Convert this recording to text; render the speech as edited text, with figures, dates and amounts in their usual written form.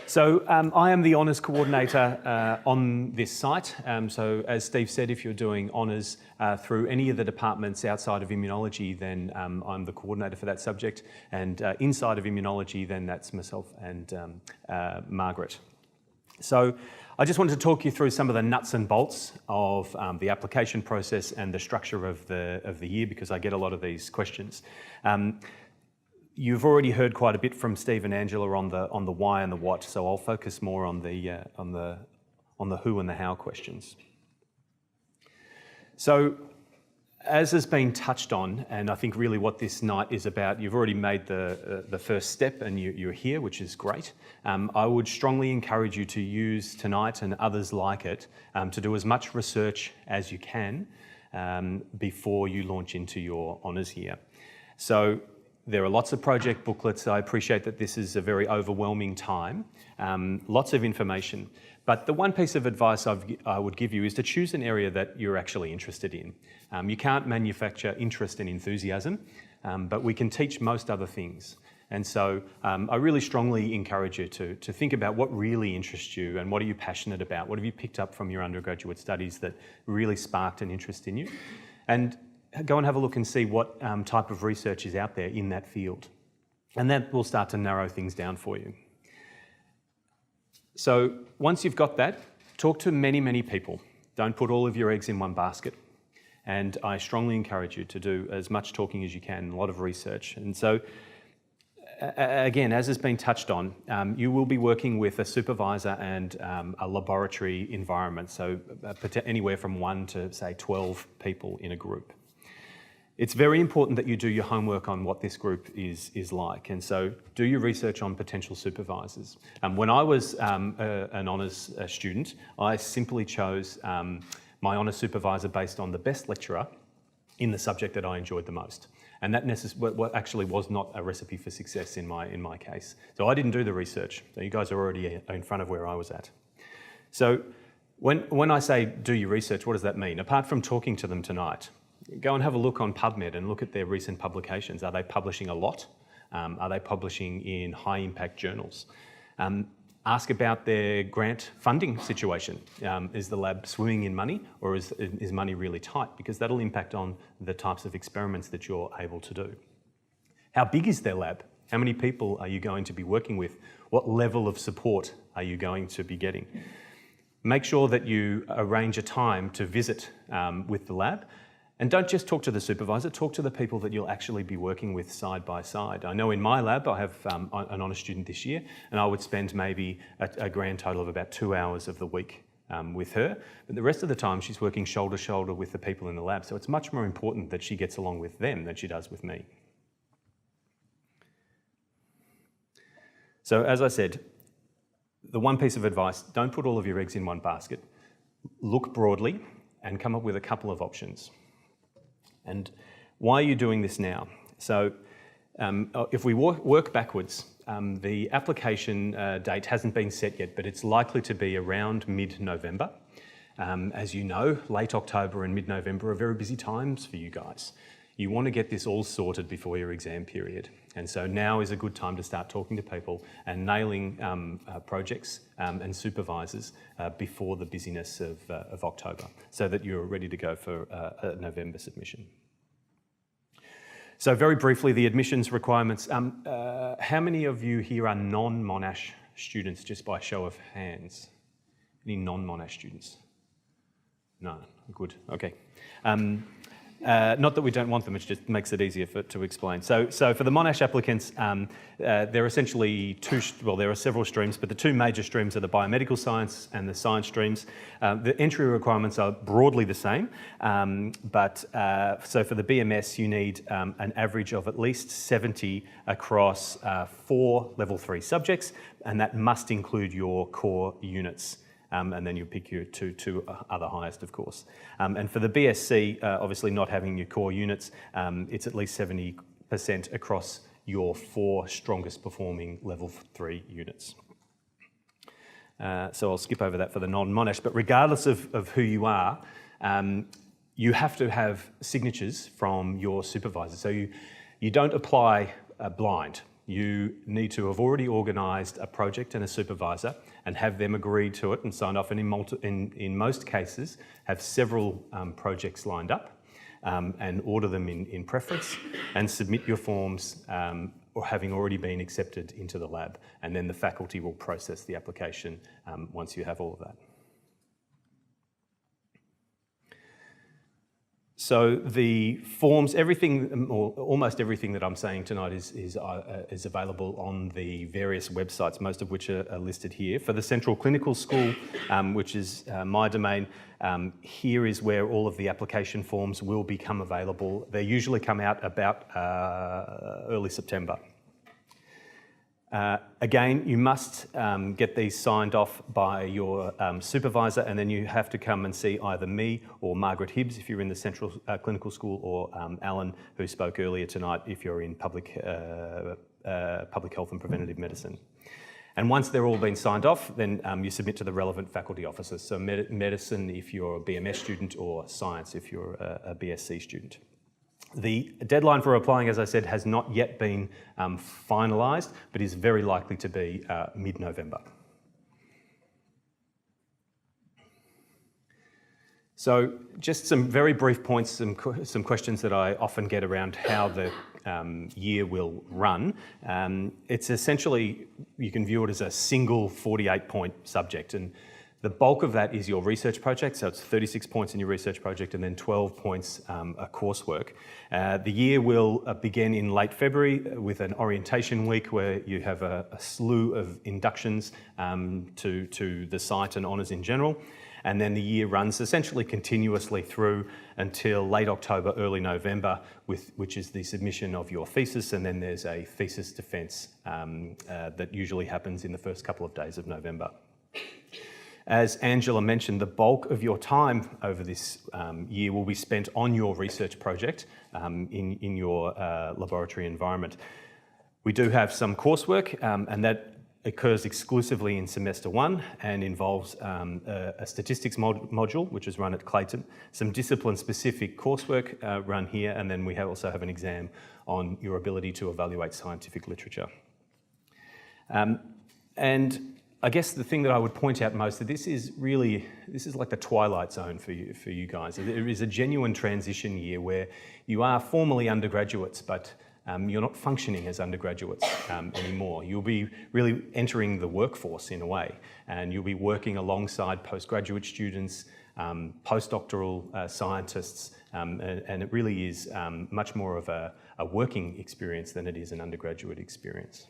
So I am the Honours Coordinator on this site. So as Steve said, if you're doing Honours through any of the departments outside of immunology, then I'm the coordinator for that subject. And inside of immunology, then that's myself and Margaret. So I just wanted to talk you through some of the nuts and bolts of the application process and the structure of the year, because I get a lot of these questions. You've already heard quite a bit from Steve and Angela on the why and the what, so I'll focus more on the who and the how questions. So, as has been touched on, and I think really what this night is about, you've already made the first step and you're here, which is great. I would strongly encourage you to use tonight and others like it to do as much research as you can before you launch into your honours year. So, there are lots of project booklets. I appreciate that this is a very overwhelming time, lots of information. But the one piece of advice I would give you is to choose an area that you're actually interested in. You can't manufacture interest and enthusiasm, but we can teach most other things. And so I really strongly encourage you to think about what really interests you and what are you passionate about? What have you picked up from your undergraduate studies that really sparked an interest in you? And go and have a look and see what type of research is out there in that field. And that will start to narrow things down for you. So once you've got that, talk to many, many people. Don't put all of your eggs in one basket. And I strongly encourage you to do as much talking as you can, a lot of research. And so, again, as has been touched on, you will be working with a supervisor and a laboratory environment. So anywhere from 1 to, say, 12 people in a group. It's very important that you do your homework on what this group is like, and so do your research on potential supervisors. When I was an honours student, I simply chose my honours supervisor based on the best lecturer in the subject that I enjoyed the most, and that actually was not a recipe for success in my case. So I didn't do the research. So you guys are already in front of where I was at. So when I say do your research, what does that mean? Apart from talking to them tonight, go and have a look on PubMed and look at their recent publications. Are they publishing a lot? Are they publishing in high-impact journals? Ask about their grant funding situation. Is the lab swimming in money, or is money really tight? Because that'll impact on the types of experiments that you're able to do. How big is their lab? How many people are you going to be working with? What level of support are you going to be getting? Make sure that you arrange a time to visit with the lab. And don't just talk to the supervisor, talk to the people that you'll actually be working with side by side. I know in my lab, I have an honours student this year, and I would spend maybe a grand total of about 2 hours of the week with her. But the rest of the time, she's working shoulder to shoulder with the people in the lab. So it's much more important that she gets along with them than she does with me. So as I said, the one piece of advice, don't put all of your eggs in one basket. Look broadly and come up with a couple of options. And why are you doing this now? So if we work backwards, the application date hasn't been set yet, but it's likely to be around mid-November. As you know, late October and mid-November are very busy times for you guys. You want to get this all sorted before your exam period. And so now is a good time to start talking to people and nailing projects and supervisors before the busyness of October, so that you're ready to go for a November submission. So very briefly, the admissions requirements. How many of you here are non-Monash students, just by show of hands? Any non-Monash students? No, good, okay. Not that we don't want them, it just makes it easier to explain. So for the Monash applicants, there are essentially there are several streams, but the two major streams are the biomedical science and the science streams. The entry requirements are broadly the same, so for the BMS, you need an average of at least 70 across 4 level 3 subjects, and that must include your core units. And then you pick your two other highest, of course. And for the BSc, obviously not having your core units, it's at least 70% across your 4 strongest performing level 3 units. So I'll skip over that for the non-Monash, but regardless of who you are, you have to have signatures from your supervisor. So you don't apply blind. you need to have already organised a project and a supervisor and have them agree to it and signed off, and in most cases have several projects lined up, and order them in preference and submit your forms or having already been accepted into the lab, and then the faculty will process the application once you have all of that. So the forms, everything, or almost everything that I'm saying tonight is available on the various websites, most of which are listed here. For the Central Clinical School, which is my domain, here is where all of the application forms will become available. They usually come out about early September. Again, you must get these signed off by your supervisor, and then you have to come and see either me or Margaret Hibbs if you're in the Central Clinical School, or Alan, who spoke earlier tonight, if you're in public health and preventative medicine. And once they're all been signed off, then you submit to the relevant faculty officers. So medicine if you're a BMS student, or science if you're a BSc student. The deadline for applying, as I said, has not yet been finalised, but is very likely to be mid-November. So just some very brief points, some questions that I often get around how the year will run. It's essentially, you can view it as a single 48-point subject, and the bulk of that is your research project, so it's 36 points in your research project and then 12 points a coursework. The year will begin in late February with an orientation week where you have a slew of inductions to the site and honours in general. And then the year runs essentially continuously through until late October, early November, which is the submission of your thesis, and then there's a thesis defence that usually happens in the first couple of days of November. As Angela mentioned, the bulk of your time over this year will be spent on your research project in your laboratory environment. We do have some coursework, and that occurs exclusively in semester one and involves a statistics module, which is run at Clayton, some discipline-specific coursework run here, and then we also have an exam on your ability to evaluate scientific literature. And I guess the thing that I would point out most of this is like the twilight zone for you guys. It is a genuine transition year where you are formally undergraduates, but you're not functioning as undergraduates anymore. You'll be really entering the workforce in a way, and you'll be working alongside postgraduate students, postdoctoral scientists, and it really is much more of a working experience than it is an undergraduate experience.